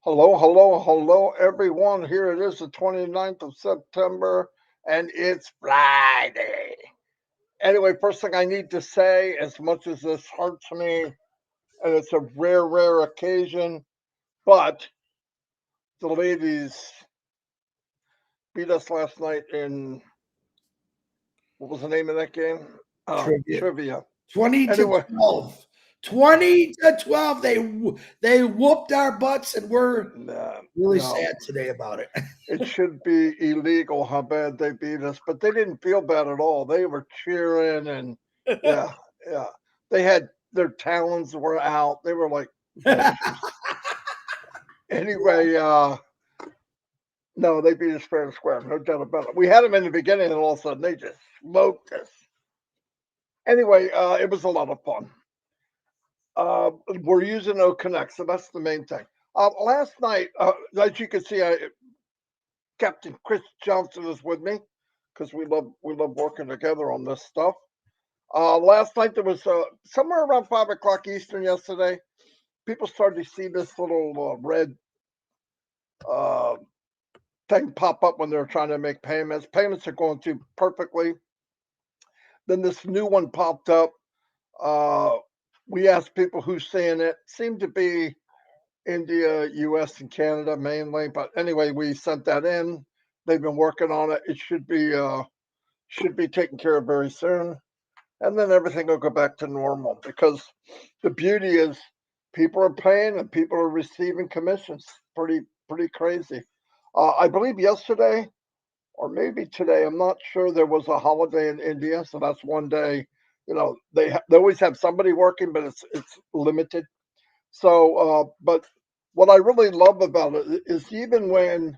Hello, hello, hello, everyone. Here it is, the 29th of September, and it's Friday. Anyway, first thing I need to say, as much as this hurts me, and it's a rare, rare occasion, but the ladies beat us last night in, what was the name of that game? Trivia. Trivia. 20 to Anyway, 12. 20 to 12. They whooped our butts, and we're really no, sad today about it. it should be illegal how bad they beat us, but they didn't feel bad at all. They were cheering and yeah, yeah. They had their talons were out. They were like vultures. Anyway, no, they beat us fair and square, no doubt about it. We had them in the beginning, and all of a sudden they just smoked us. Anyway, it was a lot of fun. We're using NoConnect, so that's the main thing. Last night, as you can see, Captain Chris Johnson is with me because we love working together on this stuff. Last night there was somewhere around 5 o'clock Eastern yesterday. People started to see this little red uh, thing pop up when they're trying to make payments. Payments are going through perfectly. Then this new one popped up. Uh, we asked people who's seeing it. Seemed to be India, US, and Canada mainly. But anyway, we sent that in. They've been working on it. It should be taken care of very soon, and then everything will go back to normal. Because the beauty is, people are paying and people are receiving commissions. Pretty crazy. I believe yesterday or maybe today, I'm not sure. There was a holiday in India, so that's one day. They always have somebody working, but it's limited. So, but what I really love about it is even when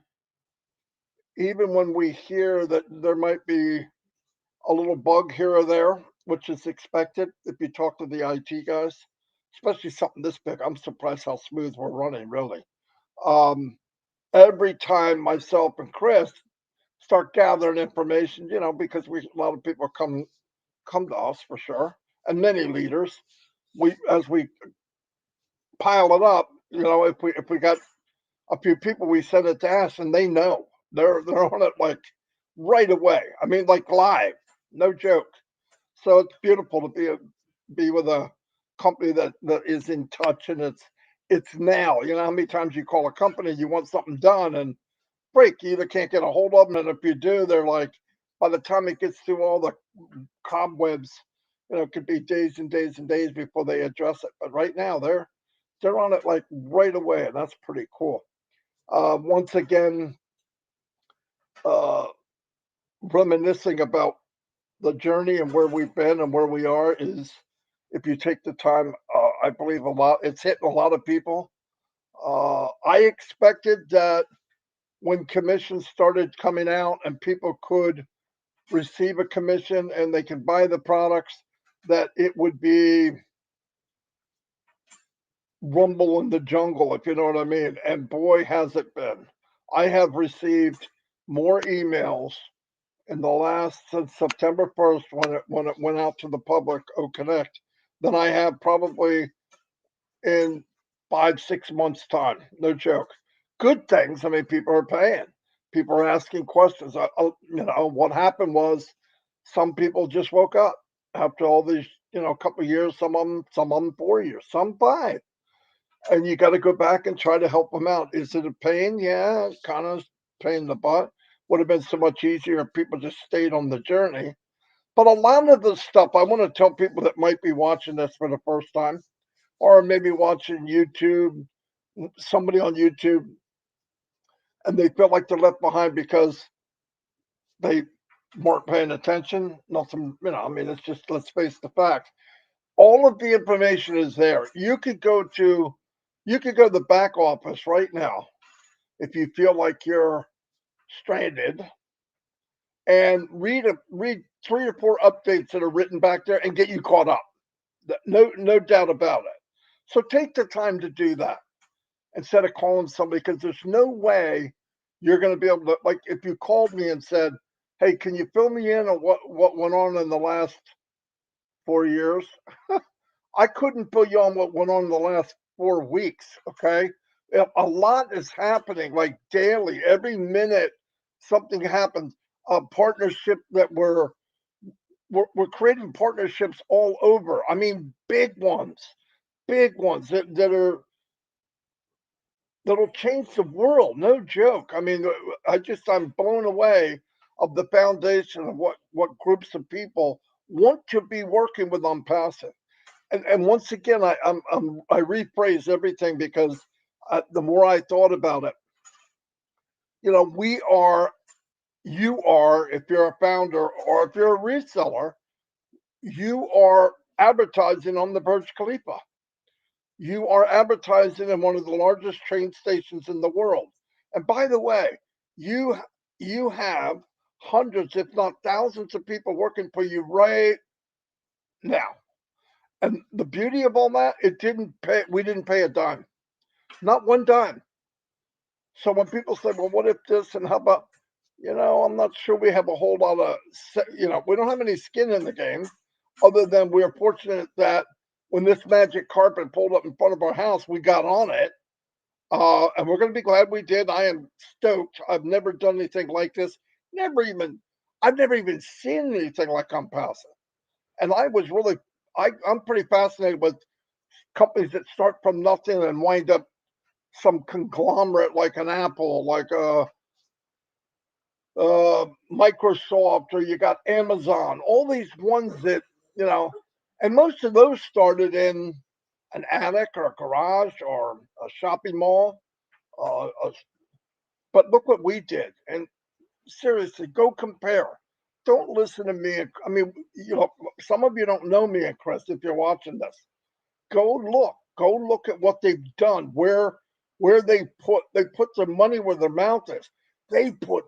we hear that there might be a little bug here or there, which is expected if you talk to the IT guys, especially something this big. I'm surprised how smooth we're running, really. Um, every time myself and Chris start gathering information, because a lot of people come to us for sure, and many leaders, as we pile it up, if we got a few people, we send it to us, and they know they're on it like right away. I mean, like live, no joke. So it's beautiful to be with a company that is in touch, and it's now. You know how many times you call a company, you want something done, and break, you either can't get a hold of them, and if you do, they're like, by the time it gets through all the cobwebs, it could be days and days and days before they address it. But right now, they're on it like right away, and that's pretty cool. Once again, uh, reminiscing about the journey and where we've been and where we are is, if you take the time, I believe it's hitting a lot of people. I expected that when commissions started coming out and people could receive a commission and they could buy the products, that it would be rumble in the jungle, if you know what I mean. And boy, has it been. I have received more emails in the last, since September 1st, when it went out to the public, OConnect, than I have probably in 5 6 months time. No joke. Good things. I mean, people are paying. People are asking questions. What happened was, some people just woke up after all these, a couple of years. Some of them 4 years, some 5, and you got to go back and try to help them out. Is it a pain? Yeah, it's kind of pain in the butt. Would have been so much easier if people just stayed on the journey. But a lot of the stuff I want to tell people that might be watching this for the first time, or maybe watching YouTube, somebody on YouTube, and they feel like they're left behind because they weren't paying attention. Nothing, I mean, it's just, let's face the facts. All of the information is there. You could go to the back office right now if you feel like you're stranded, and read 3 or 4 updates that are written back there and get you caught up. No doubt about it. So take the time to do that instead of calling somebody, because there's no way you're going to be able to, like, if you called me and said, hey, can you fill me in on what went on in the last 4 years? I couldn't fill you on what went on in the last 4 weeks. Okay. A lot is happening, like daily, every minute something happens. A partnership that we're creating partnerships all over. I mean, big ones that'll change the world. No joke. I mean, I'm blown away of the foundation of what groups of people want to be working with ONPASSIVE. And once again, I rephrase everything because the more I thought about it, you know, you are, if you're a founder or if you're a reseller, you are advertising on the Burj Khalifa. You are advertising in one of the largest train stations in the world. And by the way, you you have hundreds, if not thousands, of people working for you right now. And the beauty of all that, we didn't pay a dime, not one dime. So when people say, well, what if this and how about, I'm not sure we have a whole lot of, we don't have any skin in the game other than we're fortunate that when this magic carpet pulled up in front of our house, we got on it. And we're going to be glad we did. I am stoked. I've never done anything like this. I've never even seen anything like ONPASSIVE. And I'm pretty fascinated with companies that start from nothing and wind up some conglomerate like an Apple, like Microsoft, or you got Amazon, all these ones that, and most of those started in an attic or a garage or a shopping mall. But look what we did. And seriously, go compare. Don't listen to me. I mean, some of you don't know me and Chris if you're watching this. Go look at what they've done, where they put their money where their mouth is. They put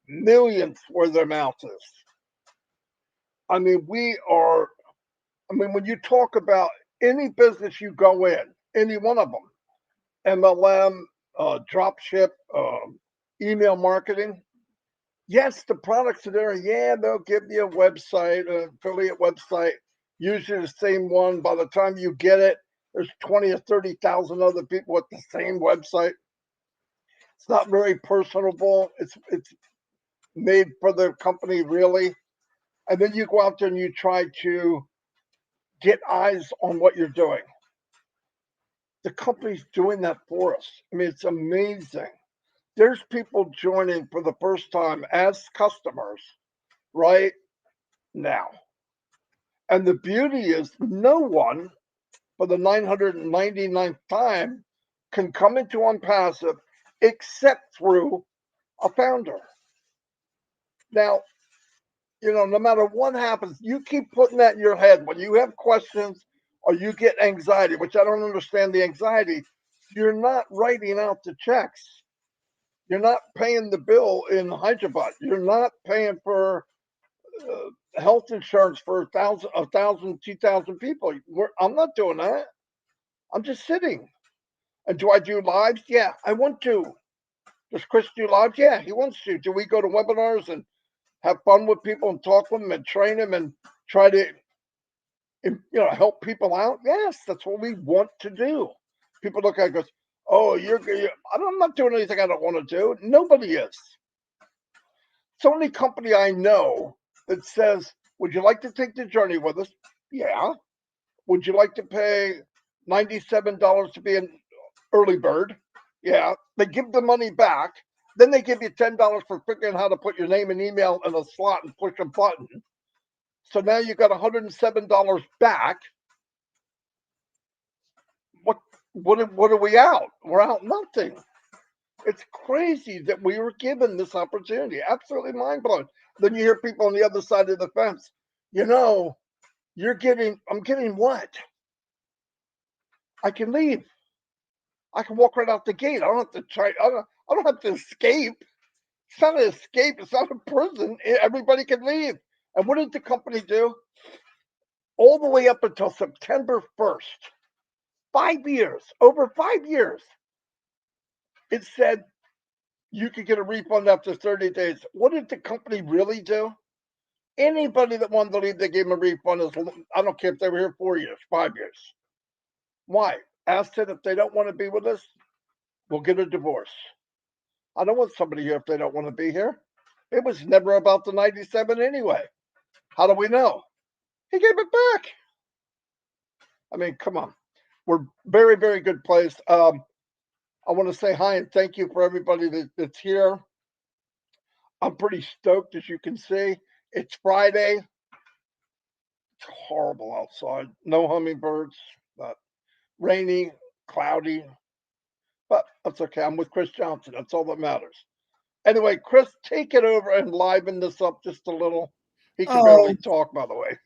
millions where their mouth is. I mean, when you talk about any business you go in, any one of them, MLM, dropship, email marketing, yes, the products are there. Yeah, they'll give you a website, an affiliate website, usually the same one. By the time you get it, there's 20 or 30,000 other people with the same website. It's not very personable. It's made for the company, really. And then you go out there and you try to get eyes on what you're doing. The company's doing that for us. I mean, it's amazing. There's people joining for the first time as customers right now. And the beauty is, no one for the 999th time can come into ONPASSIVE except through a founder. Now, no matter what happens, you keep putting that in your head. When you have questions or you get anxiety, which I don't understand the anxiety, you're not writing out the checks. You're not paying the bill in Hyderabad. You're not paying for health insurance for 1,000, 2,000 people. I'm not doing that. I'm just sitting. And do I do lives? Yeah, I want to. Does Chris do lives? Yeah, he wants to. Do we go to webinars and have fun with people and talk with them and train them and try to, help people out? Yes, that's what we want to do. People look at us, oh, I'm not doing anything I don't want to do. Nobody is. It's the only company I know that says, would you like to take the journey with us? Yeah. Would you like to pay $97 to be an early bird? Yeah. They give the money back. Then they give you $10 for figuring out how to put your name and email in a slot and push a button. So now you got $107 back. What are we out? We're out nothing. It's crazy that we were given this opportunity. Absolutely mind blowing. Then you hear people on the other side of the fence. I'm getting what? I can leave. I can walk right out the gate. I don't have to try. I don't have to escape. It's not an escape. It's not a prison. Everybody can leave. And what did the company do? All the way up until September 1st, 5 years, over 5 years, it said you could get a refund after 30 days. What did the company really do? Anybody that wanted to leave, they gave them a refund. I don't care if they were here 4 years, 5 years. Why? Asked it if they don't want to be with us. will get a divorce. I don't want somebody here if they don't want to be here. It was never about the 97 anyway. How do we know? He gave it back. I mean, come on. We're very, very good place. I want to say hi and thank you for everybody that's here. I'm pretty stoked, as you can see. It's Friday. It's horrible outside. No hummingbirds, but rainy, cloudy. But that's okay. I'm with Chris Johnson. That's all that matters. Anyway, Chris, take it over and liven this up just a little. He can Oh, barely talk, by the way.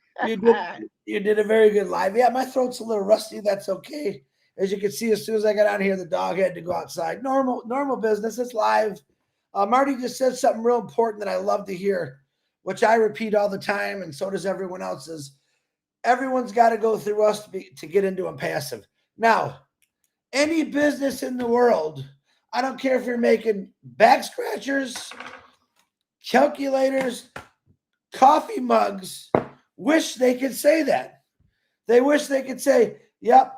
you did a very good live. Yeah, my throat's a little rusty. That's okay. As you can see, as soon as I got out here, the dog had to go outside. Normal business. It's live. Marty just said something real important that I love to hear, which I repeat all the time, and so does everyone else. Is everyone's got to go through us to get into ONPASSIVE. Now, any business in the world, I don't care if you're making back scratchers, calculators, coffee mugs, wish they could say that. They wish they could say, yep,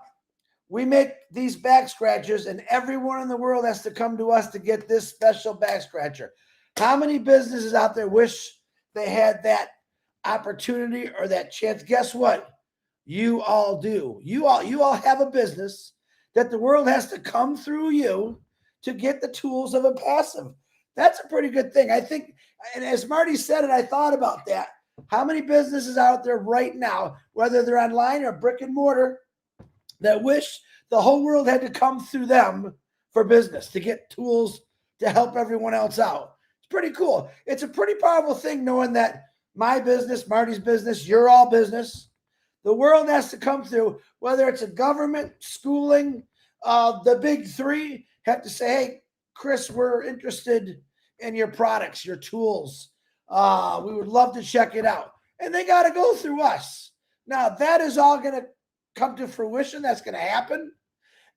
we make these back scratchers and everyone in the world has to come to us to get this special back scratcher. How many businesses out there wish they had that opportunity or that chance? Guess what? You all do. You all have a business that the world has to come through you to get the tools of ONPASSIVE. That's a pretty good thing. I think, and as Marty said it, I thought about that. How many businesses out there right now, whether they're online or brick and mortar, that wish the whole world had to come through them for business to get tools to help everyone else out? It's pretty cool. It's a pretty powerful thing knowing that my business, Marty's business, your all business, the world has to come through, whether it's a government, schooling, the big three have to say, hey, Chris, we're interested in your products, your tools. We would love to check it out. And they got to go through us. Now, that is all going to come to fruition. That's going to happen.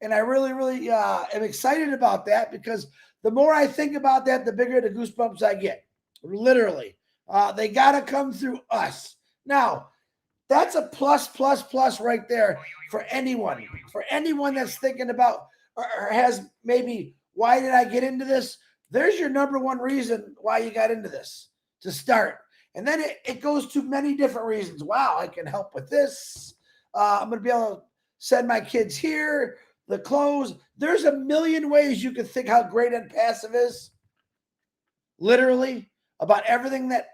And I really, really am excited about that because the more I think about that, the bigger the goosebumps I get. Literally. They got to come through us. Now, that's a plus right there for anyone that's thinking about or has maybe, why did I get into this? There's your number one reason why you got into this, to start. And then it goes to many different reasons. Wow, I can help with this. I'm going to be able to send my kids here, the clothes. There's a million ways you can think how great ONPASSIVE is. Literally, about everything that,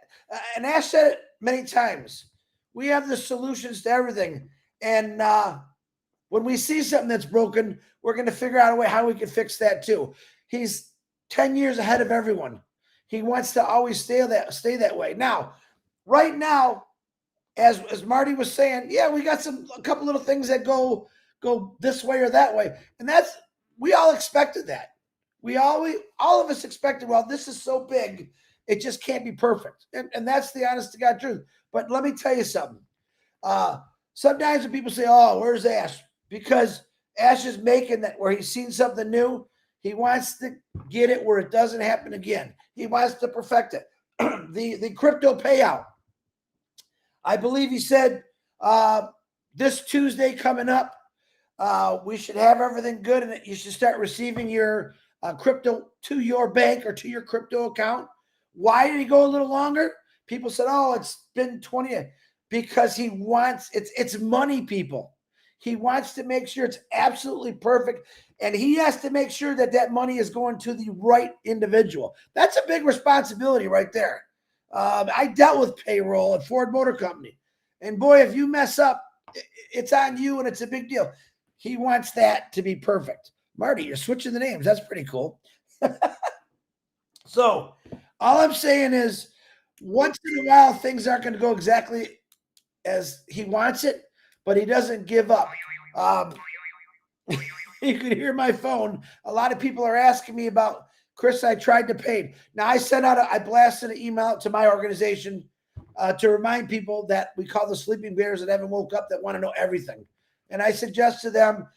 and Ash said it many times. We have the solutions to everything. And when we see something that's broken, we're going to figure out a way how we can fix that too. He's 10 years ahead of everyone. He wants to always stay that way. Now, right now, as Marty was saying, yeah, we got a couple little things that go this way or that way. And we all expected that. All of us expected, well, this is so big, it just can't be perfect. And that's the honest to God truth. But let me tell you something. Sometimes when people say, oh, where's Ash? Because Ash is making that where he's seen something new. He wants to get it where it doesn't happen again. He wants to perfect it. The crypto payout. I believe he said this Tuesday coming up, we should have everything good and you should start receiving your crypto to your bank or to your crypto account. Why did he go a little longer? People said, oh, it's been 20 years. Because he wants, it's money, people. He wants to make sure it's absolutely perfect. And he has to make sure that that money is going to the right individual. That's a big responsibility right there. I dealt with payroll at Ford Motor Company. And boy, if you mess up, it's on you and it's a big deal. He wants that to be perfect. Marty, you're switching the names. That's pretty cool. So all I'm saying is once in a while, things aren't going to go exactly as he wants it, but he doesn't give up. You can hear my phone. A lot of people are asking me about, Chris, I tried to pay. Now I blasted an email out to my organization to remind people that we call the sleeping bears that haven't woke up that want to know everything. And I suggest to them,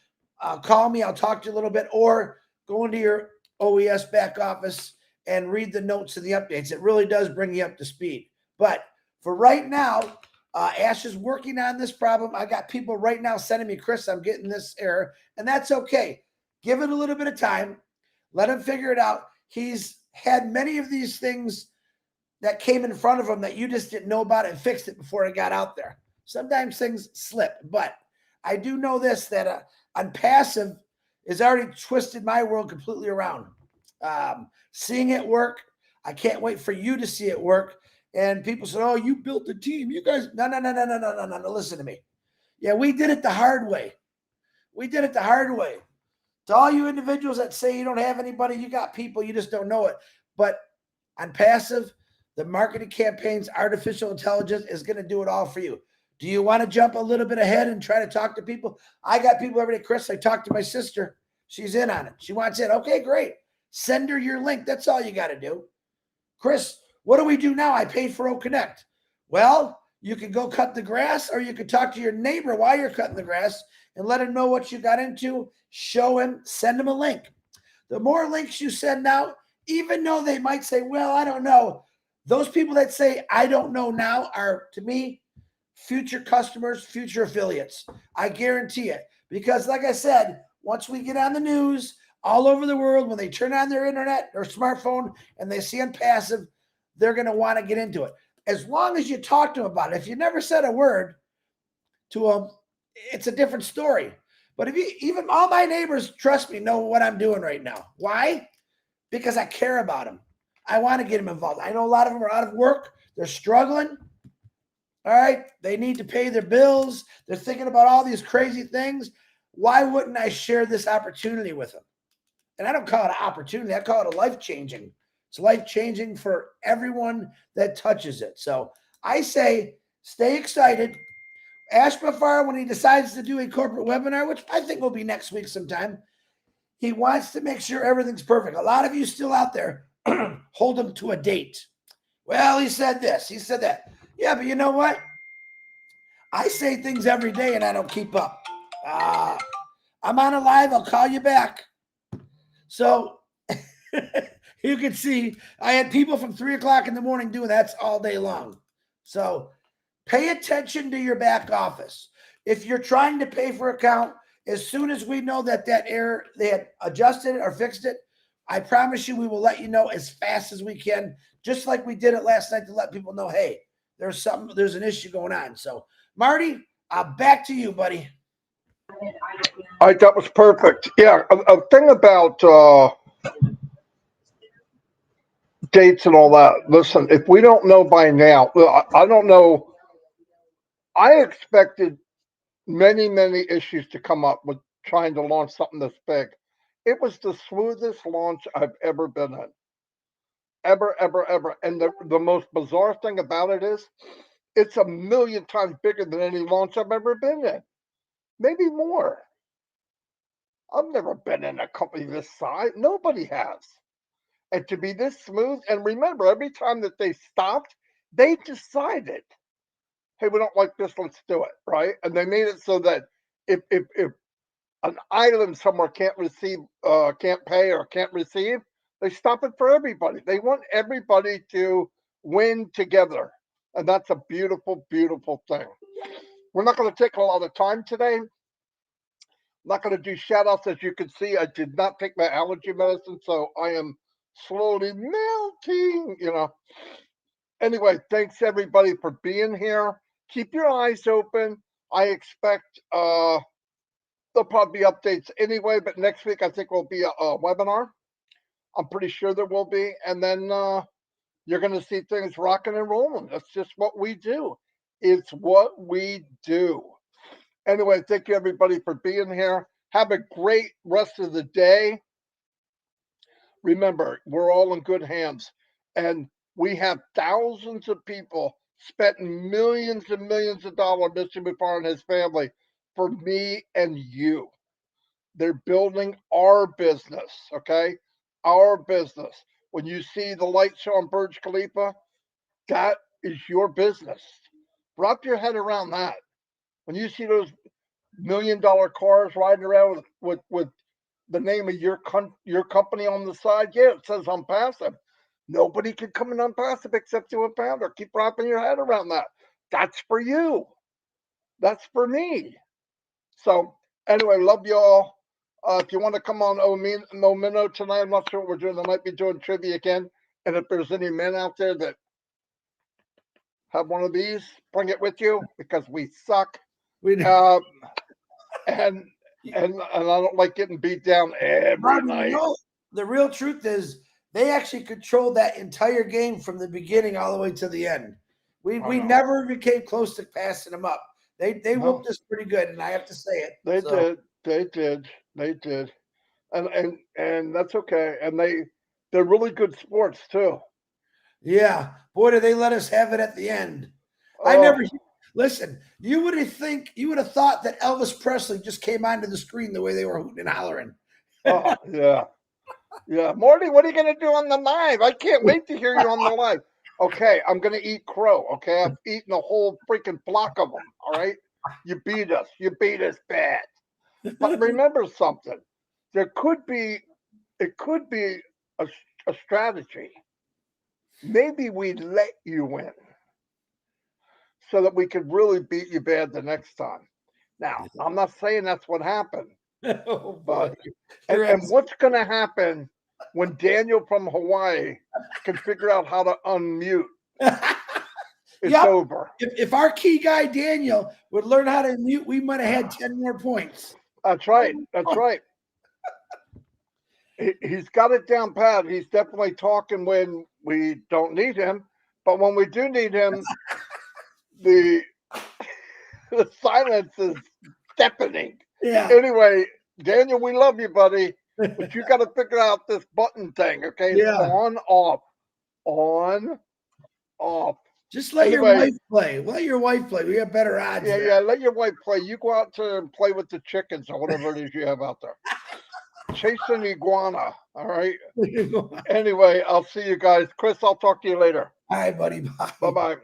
call me, I'll talk to you a little bit, or go into your OES back office and read the notes and the updates. It really does bring you up to speed. But for right now, Ash is working on this problem. I got people right now sending me, Chris, I'm getting this error, and that's okay. Give it a little bit of time. Let him figure it out. He's had many of these things that came in front of him that you just didn't know about and fixed it before it got out there. Sometimes things slip, but I do know this, that ONPASSIVE has already twisted my world completely around. Seeing it work, I can't wait for you to see it work. And people say, "Oh, you built the team. You guys." No. Listen to me. Yeah, we did it the hard way. We did it the hard way. To all you individuals that say you don't have anybody, you got people, you just don't know it. But ONPASSIVE, the marketing campaigns, artificial intelligence is going to do it all for you. Do you want to jump a little bit ahead and try to talk to people? I got people every day. Chris, I talked to my sister. She's in on it. She wants it. Okay, great. Send her your link. That's all you got to do. Chris, what do we do now? I paid for ONConnect. Well, you can go cut the grass, or you can talk to your neighbor while you're cutting the grass and let him know what you got into. Show him, send him a link. The more links you send out, even though they might say, "Well, I don't know," those people that say, "I don't know" now are, to me, future customers, future affiliates. I guarantee it. Because like I said, once we get on the news all over the world, when they turn on their internet or smartphone and they see ONPASSIVE, they're going to want to get into it. As long as you talk to them about it. If you never said a word to them, it's a different story. But if you, even all my neighbors, trust me, know what I'm doing right now. Why? Because I care about them. I want to get them involved. I know a lot of them are out of work. They're struggling. All right. They need to pay their bills. They're thinking about all these crazy things. Why wouldn't I share this opportunity with them? And I don't call it an opportunity. I call it a life-changing. It's life-changing for everyone that touches it. So I say, stay excited. Ash Bafar, when he decides to do a corporate webinar, which I think will be next week sometime, he wants to make sure everything's perfect. A lot of you still out there hold him to a date. Well, he said this, he said that. Yeah, but you know what? I say things every day and I don't keep up. I'm on a live. I'll call you back. So you can see I had people from 3 o'clock in the morning doing that all day long. So pay attention to your back office. If you're trying to pay for account, as soon as we know that error, they had adjusted it or fixed it, I promise you we will let you know as fast as we can, just like we did it last night to let people know, hey, there's an issue going on. So Marty, back to you, buddy. All right, that was perfect. Yeah, a thing about dates and all that. Listen, if we don't know by now, I don't know. I expected many issues to come up with trying to launch something this big. It was the smoothest launch I've ever been in. Ever. And the most bizarre thing about it is it's a million times bigger than any launch I've ever been in. Maybe more. I've never been in a company this size. Nobody has. And to be this smooth, and remember, every time that they stopped, they decided, hey, we don't like this, let's do it, right? And they made it so that if an island somewhere can't pay or can't receive, they stop it for everybody. They want everybody to win together. And that's a beautiful, beautiful thing. We're not going to take a lot of time today. I'm not going to do shout outs. As you can see, I did not take my allergy medicine, so I am slowly melting, Anyway, thanks everybody for being here. Keep your eyes open. I expect there'll probably be updates anyway, but next week I think will be a webinar. I'm pretty sure there will be. And then you're going to see things rocking and rolling. That's just what we do. It's what we do. Anyway, thank you everybody for being here. Have a great rest of the day. Remember, we're all in good hands. And we have thousands of people spending millions and millions of dollars, Mr. Bufar and his family, for me and you. They're building our business, okay? Our business. When you see the light show on Burj Khalifa, that is your business. Wrap your head around that. When you see those $1 million cars riding around with the name of your company on the side, yeah, it says ONPASSIVE. Nobody can come in ONPASSIVE except you, a founder. Keep wrapping your head around that. That's for you. That's for me. So anyway, love you all. If you want to come on Momino tonight, I'm not sure what we're doing. They might be doing trivia again. And if there's any men out there that have one of these, bring it with you because we suck. We Um, and I don't like getting beat down every Marty, night. the real truth is they actually controlled that entire game from the beginning all the way to the end. We never even came close to passing them up. They whooped us pretty good, and I have to say it. They did, and that's okay. And they're really good sports too. Yeah, boy, did they let us have it at the end. I never listen. You would have thought that Elvis Presley just came onto the screen the way they were hooting and hollering. Oh yeah. Yeah, Marty, what are you going to do on the live? I can't wait to hear you on the live. Okay, I'm going to eat crow. Okay, I've eaten a whole freaking block of them. All right, you beat us. You beat us bad. But remember something. It could be a strategy. Maybe we let you win so that we could really beat you bad the next time. Now, I'm not saying that's what happened. Oh boy! And what's going to happen when Daniel from Hawaii can figure out how to unmute? It's over. If our key guy Daniel would learn how to mute, we might have had 10 more points. That's right. That's right. He's got it down pat. He's definitely talking when we don't need him, but when we do need him, the silence is deafening. Yeah. Anyway, Daniel, we love you, buddy, but you got to figure out this button thing, okay? It's on, off. Just let your wife play. Let your wife play. We have better odds. Yeah, let your wife play. You go out to and play with the chickens or whatever it is you have out there. Chase an iguana, all right? Anyway, I'll see you guys. Chris, I'll talk to you later. All right, buddy. Bye. Bye-bye.